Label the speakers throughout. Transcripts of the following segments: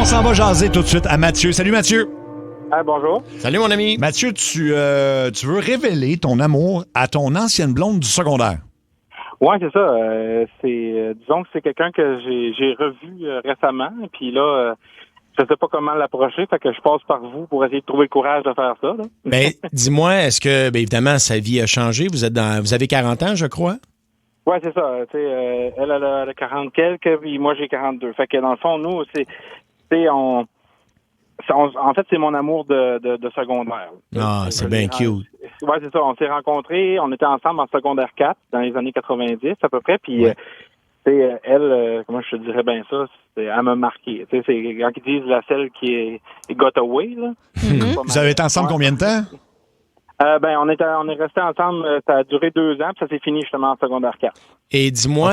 Speaker 1: On s'en va jaser tout de suite à Mathieu. Salut Mathieu.
Speaker 2: Bonjour.
Speaker 3: Salut, mon ami.
Speaker 1: Mathieu, tu veux révéler ton amour à ton ancienne blonde du secondaire.
Speaker 2: Oui, c'est ça. Disons que c'est quelqu'un que j'ai revu récemment. Puis là, je sais pas comment l'approcher. Fait que je passe par vous pour essayer de trouver le courage de faire ça. Là.
Speaker 3: Ben, dis-moi, est-ce que, évidemment, sa vie a changé? Vous avez 40 ans, je crois?
Speaker 2: Oui, c'est ça. Elle a 40 quelques, puis moi, j'ai 42. Fait que dans le fond, nous, en fait, c'est mon amour de secondaire.
Speaker 3: Ah, c'est bien cute.
Speaker 2: Oui, c'est ça. On s'est rencontrés, on était ensemble en secondaire 4 dans les années 90 à peu près. Puis, elle, comment je te dirais bien ça, elle m'a marqué. C'est quand ils disent la celle qui est got away. Là.
Speaker 1: Mm-hmm. Vous avez été ensemble combien de temps?
Speaker 2: On est restés ensemble, ça a duré 2 ans, puis ça s'est fini justement en secondaire 4.
Speaker 3: Et dis-moi,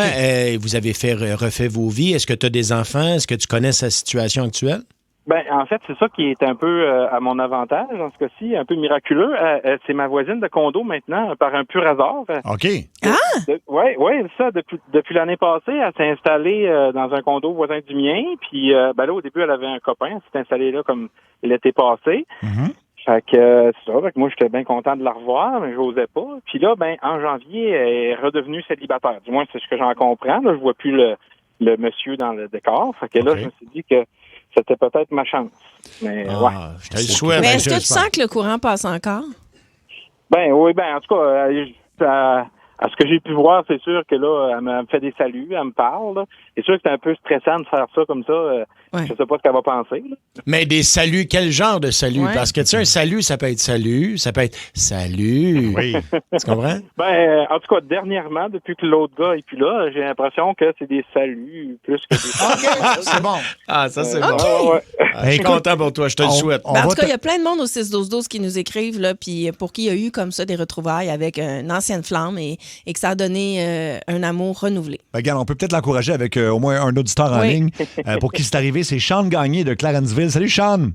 Speaker 3: vous avez refait vos vies. Est-ce que tu as des enfants? Est-ce que tu connais sa situation actuelle?
Speaker 2: En fait, c'est ça qui est un peu à mon avantage dans ce cas-ci, un peu miraculeux. C'est ma voisine de condo maintenant, par un pur hasard.
Speaker 1: OK.
Speaker 2: Oui, ça, depuis l'année passée, elle s'est installée dans un condo voisin du mien. Puis là, au début, elle avait un copain. Elle s'est installée là comme l'été passé.
Speaker 1: Mm-hmm.
Speaker 2: Fait que c'est ça. Fait que moi, j'étais bien content de la revoir, mais j'osais pas. Puis là, en janvier, elle est redevenue célibataire. Du moins, c'est ce que j'en comprends. Là, je vois plus le monsieur dans le décor. Fait que là, je me suis dit que c'était peut-être ma chance. Mais ouais.
Speaker 3: Je te le souhaite.
Speaker 4: Mais est-ce que tu sens que le courant passe encore?
Speaker 2: Oui, en tout cas, à ce que j'ai pu voir, c'est sûr que là, elle me fait des saluts, elle me parle. Là. C'est sûr que c'est un peu stressant de faire ça comme ça. Je sais pas ce qu'elle va penser. Là.
Speaker 3: Mais des saluts, quel genre de salut?
Speaker 4: Ouais.
Speaker 3: Parce que, tu sais, un salut, ça peut être salut, ça peut être salut.
Speaker 1: Oui.
Speaker 3: Tu comprends?
Speaker 2: En tout cas, dernièrement, depuis que l'autre gars est plus là, j'ai l'impression que c'est des saluts plus que des
Speaker 1: OK, c'est bon.
Speaker 3: Ah, ça, c'est
Speaker 4: OK.
Speaker 3: bon.
Speaker 2: Ouais.
Speaker 3: Je suis content pour toi, je te le souhaite.
Speaker 1: on
Speaker 4: Ben, en
Speaker 1: va
Speaker 4: tout cas,
Speaker 1: te-
Speaker 4: il y a plein de monde au 6-12-12 qui nous écrivent, là, puis pour qui il y a eu comme ça des retrouvailles avec une ancienne flamme et que ça a donné un amour renouvelé.
Speaker 1: Regarde, on peut peut-être l'encourager avec au moins un auditeur en
Speaker 4: Oui.
Speaker 1: ligne. Pour qui c'est arrivé, c'est Sean Gagné de Clarenceville. Salut Sean.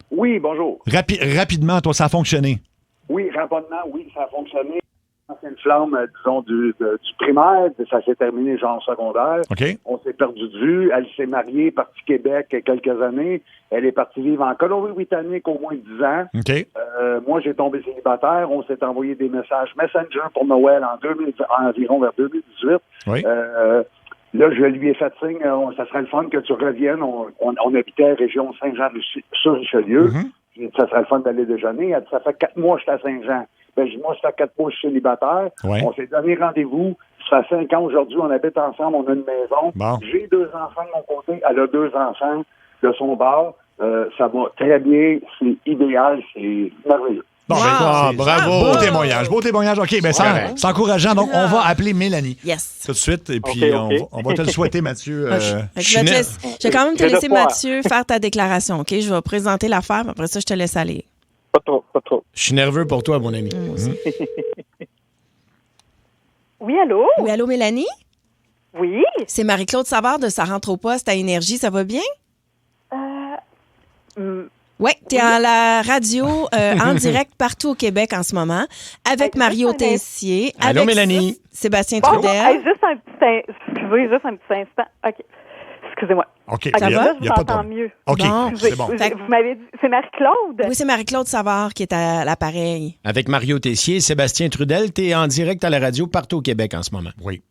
Speaker 5: Oui, bonjour.
Speaker 1: Rapidement, toi, ça a fonctionné.
Speaker 5: Oui, rapidement, oui, ça a fonctionné. Ancienne flamme, disons, du primaire, ça s'est terminé genre secondaire.
Speaker 1: OK.
Speaker 5: On s'est perdu de vue. Elle s'est mariée, partie Québec quelques années. Elle est partie vivre en Colombie-Britannique au moins 10 ans.
Speaker 1: OK.
Speaker 5: Moi, j'ai tombé célibataire. On s'est envoyé des messages Messenger pour Noël environ vers 2018.
Speaker 1: Oui.
Speaker 5: Là, je lui ai fait signe, ça serait le fun que tu reviennes. On habitait région Saint-Jean-sur-Richelieu.
Speaker 1: Mm-hmm.
Speaker 5: Ça serait le fun d'aller déjeuner. Elle dit, ça fait 4 mois que je suis à Saint-Jean. Je dis, moi, ça fait 4 mois que je suis célibataire.
Speaker 1: Ouais.
Speaker 5: On s'est donné rendez-vous. Ça fait 5 ans aujourd'hui, on habite ensemble, on a une maison.
Speaker 1: Bon.
Speaker 5: J'ai 2 enfants de mon côté. Elle a 2 enfants de son bord. Ça va très bien. C'est idéal. C'est merveilleux.
Speaker 1: Bon,
Speaker 4: Wow.
Speaker 3: Bravo.
Speaker 1: Beau témoignage. OK, c'est encourageant. Donc, on va appeler Mélanie
Speaker 4: Yes.
Speaker 1: tout de suite. Et puis,
Speaker 2: OK.
Speaker 1: on va te le souhaiter, Mathieu.
Speaker 4: Fait que je vais quand même te
Speaker 2: J'ai
Speaker 4: laisser,
Speaker 2: l'espoir.
Speaker 4: Mathieu, faire ta déclaration, OK? Je vais présenter l'affaire, puis après ça, je te laisse aller.
Speaker 2: Pas trop.
Speaker 3: Je suis nerveux pour toi, mon ami.
Speaker 6: Oui, allô?
Speaker 4: Oui, allô, Mélanie?
Speaker 6: Oui?
Speaker 4: C'est Marie-Claude Savard de Ça rentre au poste à Énergie. Ça va bien? Oui, tu es à la radio en direct partout au Québec en ce moment avec Mario Tessier.
Speaker 3: Allô,
Speaker 4: avec
Speaker 3: Mélanie?
Speaker 4: Sébastien
Speaker 6: Bon,
Speaker 4: Trudel.
Speaker 6: hey, juste un petit instant. OK. Excusez-moi.
Speaker 1: OK.
Speaker 4: Ça va?
Speaker 6: Là, je
Speaker 1: Il y
Speaker 6: vous
Speaker 1: a pas de
Speaker 6: entends
Speaker 1: problème.
Speaker 6: mieux.
Speaker 1: OK,
Speaker 4: Bon.
Speaker 1: c'est bon.
Speaker 6: Vous m'avez dit, c'est Marie-Claude?
Speaker 4: Oui, c'est Marie-Claude Savard qui est à l'appareil.
Speaker 3: Avec Mario Tessier et Sébastien Trudel, tu es en direct à la radio partout au Québec en ce moment.
Speaker 1: Oui.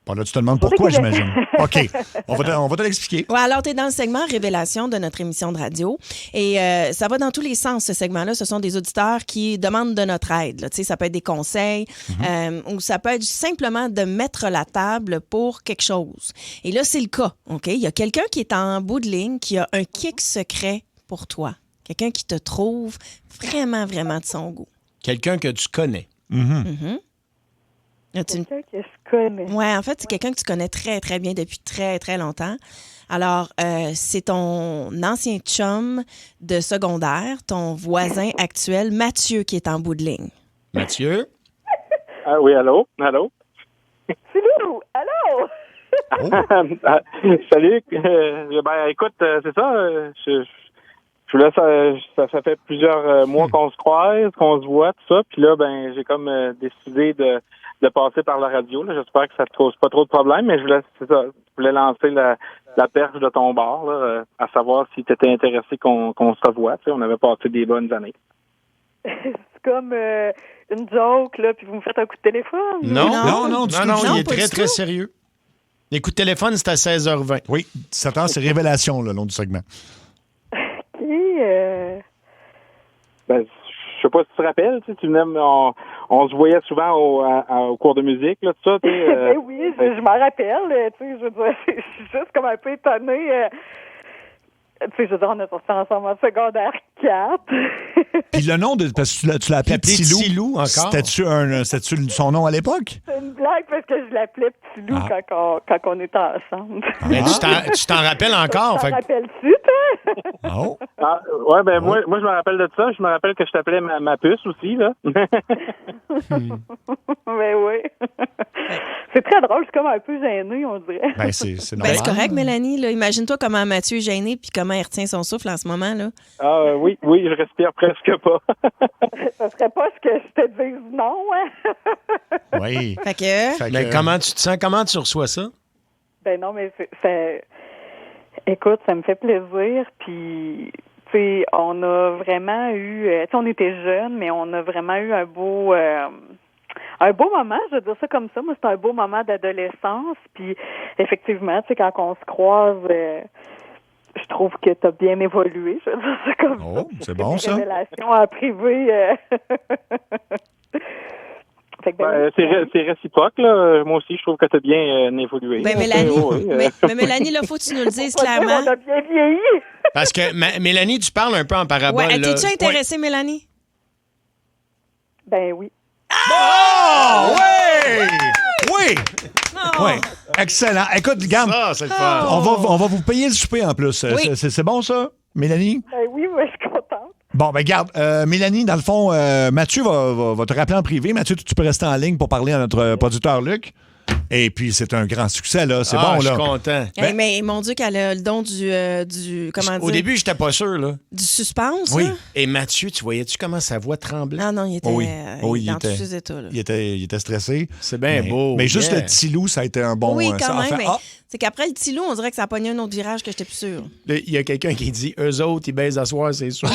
Speaker 1: Bon, là, tu te demandes pourquoi, j'imagine. OK. On va te l'expliquer.
Speaker 4: Oui, alors tu es dans le segment Révélation de notre émission de radio. Et ça va dans tous les sens, ce segment-là. Ce sont des auditeurs qui demandent de notre aide. Là. Tu sais, ça peut être des conseils ou ça peut être simplement de mettre la table pour quelque chose. Et là, c'est le cas. OK? Il y a quelqu'un qui est en bout de ligne qui a un kick secret pour toi. Quelqu'un qui te trouve vraiment, vraiment de son goût.
Speaker 3: Quelqu'un que tu connais.
Speaker 4: As-tu une-
Speaker 6: Quelqu'un que je connais.
Speaker 4: Oui, en fait, c'est quelqu'un que tu connais très, très bien depuis très, très longtemps. Alors, c'est ton ancien chum de secondaire, ton voisin actuel, Mathieu, qui est en bout de ligne.
Speaker 3: Mathieu?
Speaker 2: Ah oui, allô?
Speaker 6: C'est Lou! Allô?
Speaker 2: Salut. Écoute, c'est ça. je voulais ça fait plusieurs mois qu'on se croise, qu'on se voit, tout ça. Puis là, ben j'ai comme décidé de passer par la radio. Là. J'espère que ça te cause pas trop de problèmes, mais je voulais lancer la perche de ton bar, là, à savoir si tu étais intéressé qu'on se revoie. Tu sais, on avait passé des bonnes années.
Speaker 6: C'est comme une joke, là, puis vous me faites un coup de téléphone.
Speaker 3: Non,
Speaker 4: Non,
Speaker 3: il est
Speaker 4: pas
Speaker 3: très,
Speaker 4: du
Speaker 3: très
Speaker 4: tout.
Speaker 3: sérieux. Les coups de téléphone, c'est à 16h20.
Speaker 1: Oui, 17 ans, c'est Révélation, le long du segment.
Speaker 6: OK.
Speaker 2: Ben, je sais pas si tu te rappelles, tu venais, on se voyait souvent au cours de musique, là, tout ça.
Speaker 6: Ben oui, je m'en rappelle. Tu sais, je veux dire, je suis juste comme un peu étonnée. Tu sais, je veux dire, on a sorti ensemble en secondaire 4.
Speaker 1: Puis le nom, parce que tu l'as appelé
Speaker 3: Appelé
Speaker 1: Petit Loup.
Speaker 3: Petit Loup encore.
Speaker 1: C'était-tu son nom à l'époque?
Speaker 6: C'est une blague parce que je l'appelais Petit Loup quand on était ensemble.
Speaker 3: Mais tu t'en rappelles encore?
Speaker 6: T'en
Speaker 3: Fait que-
Speaker 6: rappelles-tu, toi?
Speaker 1: Oh.
Speaker 2: Ah, ouais, ben moi je me rappelle de ça. Je me rappelle que je t'appelais ma puce aussi, là.
Speaker 6: Ben oui. C'est très drôle, je suis comme un peu gênée, on dirait.
Speaker 1: Ben, c'est
Speaker 4: Ben,
Speaker 1: normal.
Speaker 4: c'est correct, Mélanie. Là. Imagine-toi comment Mathieu est gêné puis comment il retient son souffle en ce moment. Là.
Speaker 2: Oui, je respire presque pas.
Speaker 6: Ça serait pas ce que je te dise non, hein?
Speaker 1: Oui.
Speaker 4: Fait que...
Speaker 3: Mais comment tu te sens? Comment tu reçois ça?
Speaker 6: Ben non, mais écoute, ça me fait plaisir, puis tu sais, on a vraiment eu, tu sais, on était jeunes, mais on a vraiment eu un beau moment, je veux dire ça comme ça. Moi, c'était un beau moment d'adolescence, puis effectivement, tu sais, quand on se croise, je trouve que tu as bien évolué, je veux dire ça comme ça.
Speaker 1: Oh, c'est bon, ça.
Speaker 6: Révélation en privé. Fait que,
Speaker 2: Ben, c'est réciproque, là. Moi aussi, je trouve que tu as bien évolué.
Speaker 4: Ben, Mélanie,
Speaker 2: Oui,
Speaker 4: mais Mélanie, là, faut que tu nous le dises
Speaker 6: on va dire,
Speaker 4: clairement.
Speaker 6: on a bien vieilli.
Speaker 3: Parce que, Mélanie, tu parles un peu en parabole.
Speaker 4: Ouais,
Speaker 3: là.
Speaker 4: t'es-tu intéressée, Mélanie?
Speaker 6: Ben oui.
Speaker 1: Oh! Oui! Oui!
Speaker 4: Oh.
Speaker 1: Oui. Excellent. Écoute, regarde,
Speaker 3: Ah, c'est le fun.
Speaker 1: on va vous payer le souper en plus.
Speaker 4: Oui.
Speaker 1: C'est bon, ça, Mélanie?
Speaker 6: Ben oui, moi, je suis contente.
Speaker 1: Bon, ben garde, Mélanie, dans le fond, Mathieu va te rappeler en privé. Mathieu, tu peux rester en ligne pour parler à notre producteur Luc. Et puis, c'est un grand succès, là. C'est bon,
Speaker 3: Je
Speaker 1: là.
Speaker 3: suis content.
Speaker 4: Hey, mais mon Dieu, qu'elle a le don du comment
Speaker 3: Au
Speaker 4: dire?
Speaker 3: début, j'étais pas sûr, là.
Speaker 4: Du suspense,
Speaker 1: Oui.
Speaker 4: là?
Speaker 3: Et Mathieu, tu voyais-tu comment sa voix tremblait?
Speaker 4: Ah non, il était,
Speaker 1: Oui. Oui,
Speaker 4: dans tous ses états. Là.
Speaker 1: Il était stressé.
Speaker 3: C'est bien beau.
Speaker 1: Mais juste
Speaker 3: yeah.
Speaker 1: le petit loup, ça a été un bon...
Speaker 4: Oui,
Speaker 1: ça
Speaker 4: quand
Speaker 1: a
Speaker 4: même,
Speaker 1: fait-
Speaker 4: mais
Speaker 1: Ah!
Speaker 4: c'est qu'après le petit loup, on dirait que ça a pogné un autre virage que j'étais plus sûre.
Speaker 3: Il y a quelqu'un qui dit « Eux autres, ils baisent à soir, c'est sûr. »